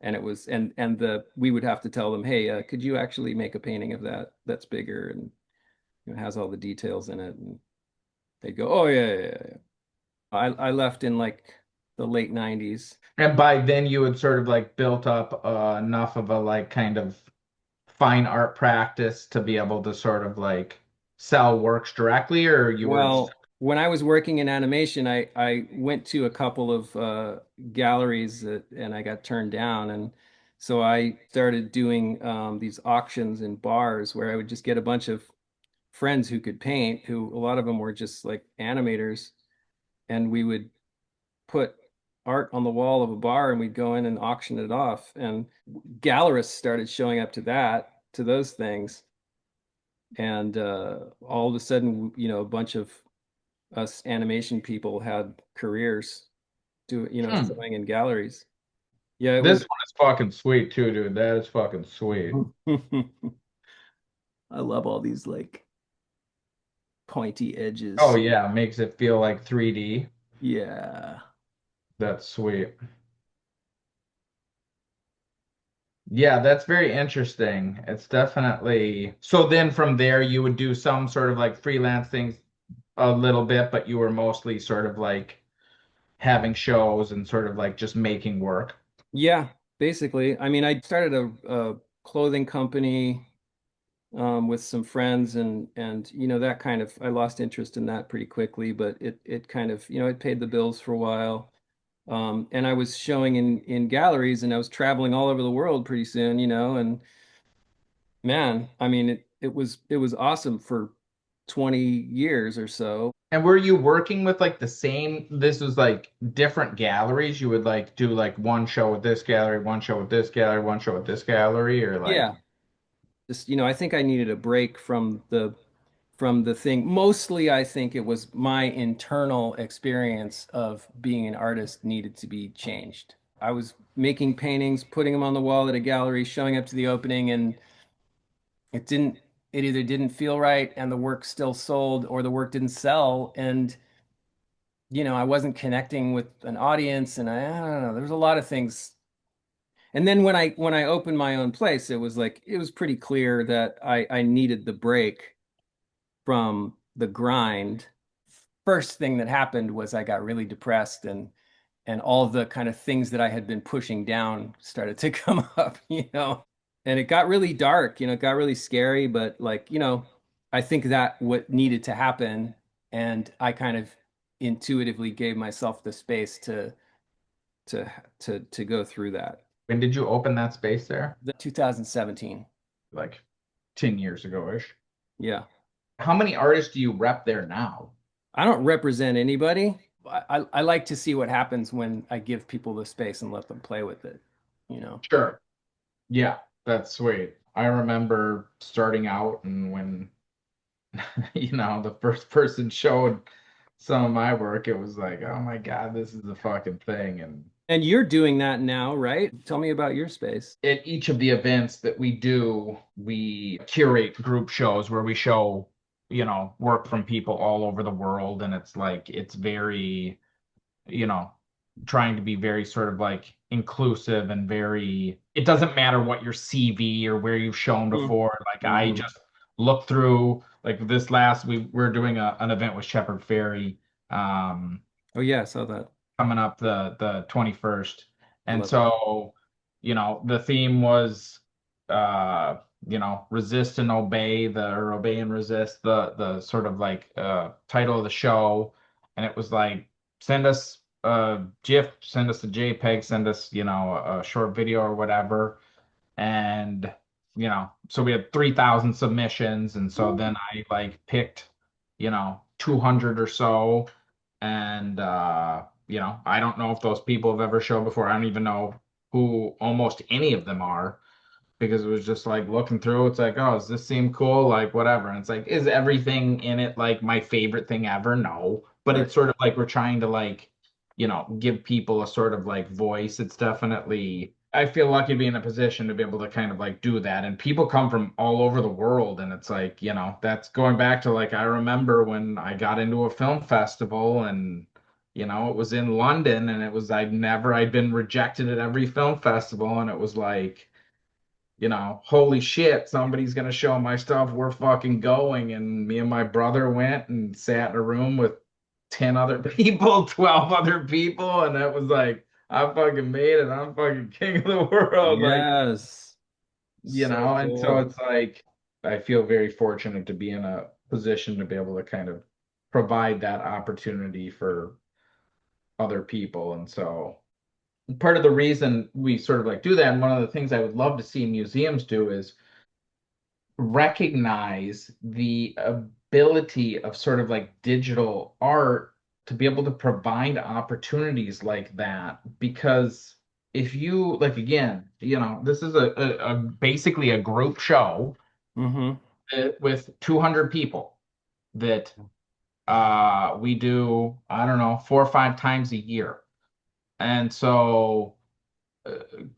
And it was and the we would have to tell them, hey, could you actually make a painting of that's bigger and has all the details in it? And they'd go, oh yeah, yeah, yeah, yeah. I left in like the late 90s. And by then you had sort of like built up enough of a like kind of fine art practice to be able to sort of like sell works directly, or you were just, Well, when I was working in animation, I went to a couple of galleries and I got turned down. And so I started doing these auctions in bars where I would just get a bunch of friends who could paint, who a lot of them were just like animators. And we would put art on the wall of a bar and we'd go in and auction it off. And gallerists started showing up to those things. And all of a sudden, a bunch of us animation people had careers hmm. showing in galleries. Yeah, it This was. one is fucking sweet too, dude. That is fucking sweet. I love all these like pointy Oh edges. yeah, makes it feel like 3D. Yeah. That's sweet. Yeah, that's very interesting. It's definitely so then from there you would do some sort of like freelance things a little bit, but you were mostly sort of like having shows and sort of like just making work. Yeah, basically. I mean, I started a clothing company with some friends and that kind of I lost interest in that pretty quickly, but it kind of, it paid the bills for a while. And I was showing in galleries and I was traveling all over the world pretty soon, and man, I mean it was awesome for 20 years or so. And were you working with like the same, this was like different galleries? You would like do like one show with this gallery, one show with this gallery, one show with this gallery, or like, Yeah. Just, I think I needed a break from the thing. Mostly I think it was my internal experience of being an artist needed to be changed. I was making paintings, putting them on the wall at a gallery, showing up to the opening, and it didn't it either didn't feel right and the work still sold or the work didn't sell. And I wasn't connecting with an audience, and I don't know, there's a lot of things. And then when I opened my own place, it was pretty clear that I needed the break from the grind. First thing that happened was I got really depressed, and all the kind of things that I had been pushing down started to come up. And it got really dark, it got really scary, but like, I think that what needed to happen, and I kind of intuitively gave myself the space to to go through that. when did you open that space there? The 2017. Like 10 years ago-ish. Yeah. How many artists do you rep there now? I don't represent anybody. I like to see what happens when I give people the space and let them play with it. Sure. Yeah. That's sweet. I remember starting out and when the first person showed some of my work, it was like, oh my God, this is a fucking thing. And And you're doing that now, right? Tell me about your space. at each of the events that we do, we curate group shows where we show, work from people all over the world. And it's like, it's very, you know, trying to be very sort of like inclusive and very, it doesn't matter what your CV or where you've shown before. Like I Mm-hmm. just look through like this last we're doing an event with Shepherd Ferry um Oh yeah, I saw that. coming up the 21st. I And love that. so, the theme was resist and obey or obey and resist the sort of like title of the show. And it was like send us a GIF, send us a JPEG, send us, a short video or whatever. And so we had 3,000 submissions, and so then I like picked 200 or so. And I don't know if those people have ever shown before. I don't even know who almost any of them are, because it was just like looking through, it's like, oh, does this seem cool? Like whatever. And it's like, is everything in it like my favorite thing ever? No. But Right. it's sort of like we're trying to like, give people a sort of like voice. It's definitely, I feel lucky to be in a position to be able to kind of like do that. And people come from all over the world. And it's like, that's going back to like, I remember when I got into a film festival and it was in London, and it was, I'd been rejected at every film festival. And it was like, holy shit, somebody's gonna show my stuff. We're fucking going. And me and my brother went and sat in a room with 10 other people, 12 other people, and it was like, I fucking made it. I'm fucking king of the world. Like, Yes. So and so cool. it's like I feel very fortunate to be in a position to be able to kind of provide that opportunity for other people. And so part of the reason we sort of like do that, and one of the things I would love to see museums do, is recognize the ability of sort of like digital art to be able to provide opportunities like that. Because if you like, again, this is basically a group show Mm-hmm. with 200 people that we do, I don't know, 4 or 5 times a year. And so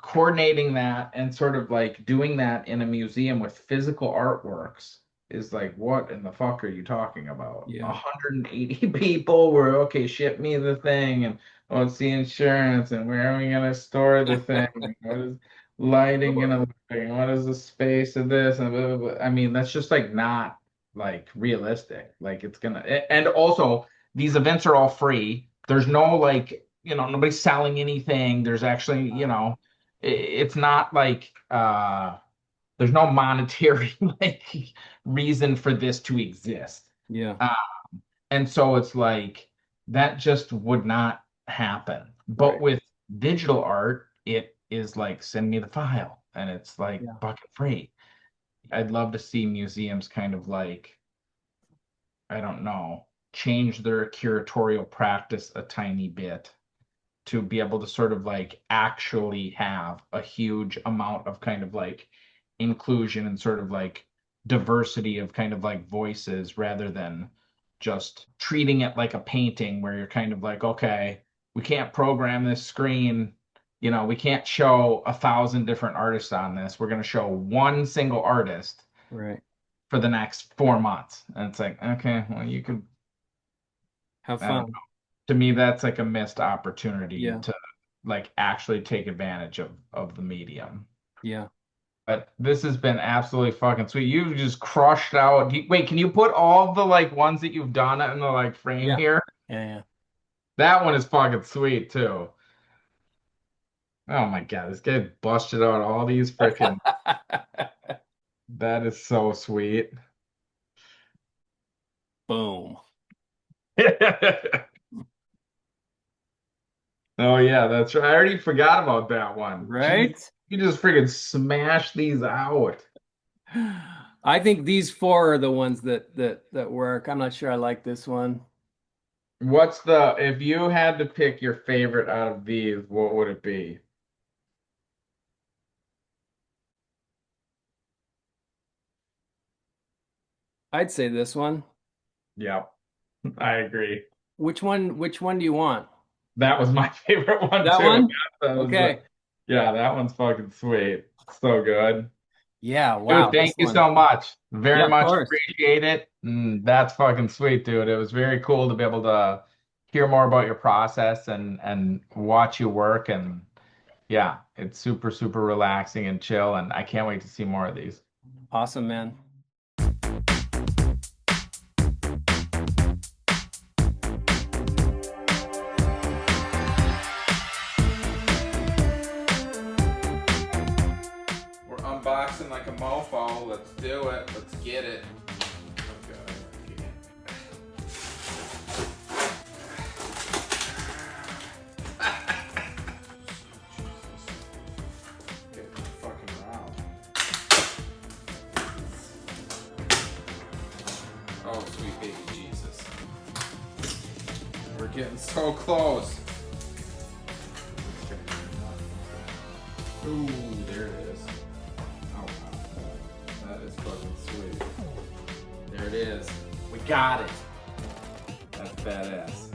coordinating that and sort of like doing that in a museum with physical artworks is like, what in the fuck are you talking about? Yeah. 180 people were, okay, ship me the thing, and what's the insurance, and where are we gonna store the thing? And what is lighting gonna look like? And what is the space of this? And blah, blah, blah. I mean, that's just like not like realistic. Like it's gonna, and also these events are all free. There's no like, nobody's selling anything. There's actually, it's not like there's no monetary like reason for this to exist. Yeah. Uh, and so it's like that just would not happen. But Right. with digital art, it is like send me the file and it's like Yeah. bucket free. I'd love to see museums kind of like, I don't know, change their curatorial practice a tiny bit to be able to sort of like actually have a huge amount of kind of like inclusion and sort of like diversity of kind of like voices, rather than just treating it like a painting where you're kind of like, okay, we can't program this screen. We can't show 1,000 different artists on this. We're going to show one single artist Right. for the next 4 months. And it's like, okay, well, you could, Have I don't fun. know. To me, that's like a missed opportunity Yeah. to like actually take advantage of the medium. Yeah. But this has been absolutely fucking sweet. You just crushed out. Wait, can you put all the like ones that you've done in the like frame Yeah. here? Yeah. That one is fucking sweet too. Oh my God, this guy busted out all these freaking. Yeah. That is so sweet. Boom. Oh yeah, that's right. I already forgot about that one. Jeez, Right? you just freaking smash these out. I think these four are the ones that work. I'm not sure I like this one. If you had to pick your favorite out of these, what would it be? I'd say this one. Yep, I agree. Which one do you want? That was my favorite one That too. one? That was Okay. yeah, that one's fucking sweet. So good. Yeah, Dude, wow, thank this you one. so much. Yeah, Very of much course. appreciate it. That's fucking sweet, dude. It was very cool to be able to hear more about your process and watch you work. And yeah, it's super, super relaxing and chill. And I can't wait to see more of these. Awesome, man. We're unboxing like a mofo. Let's do it. Let's get it. Oh, sweet baby Jesus. We're getting so close. Ooh, there it is. Oh, wow. That is fucking sweet. There it is. We got it. That's badass.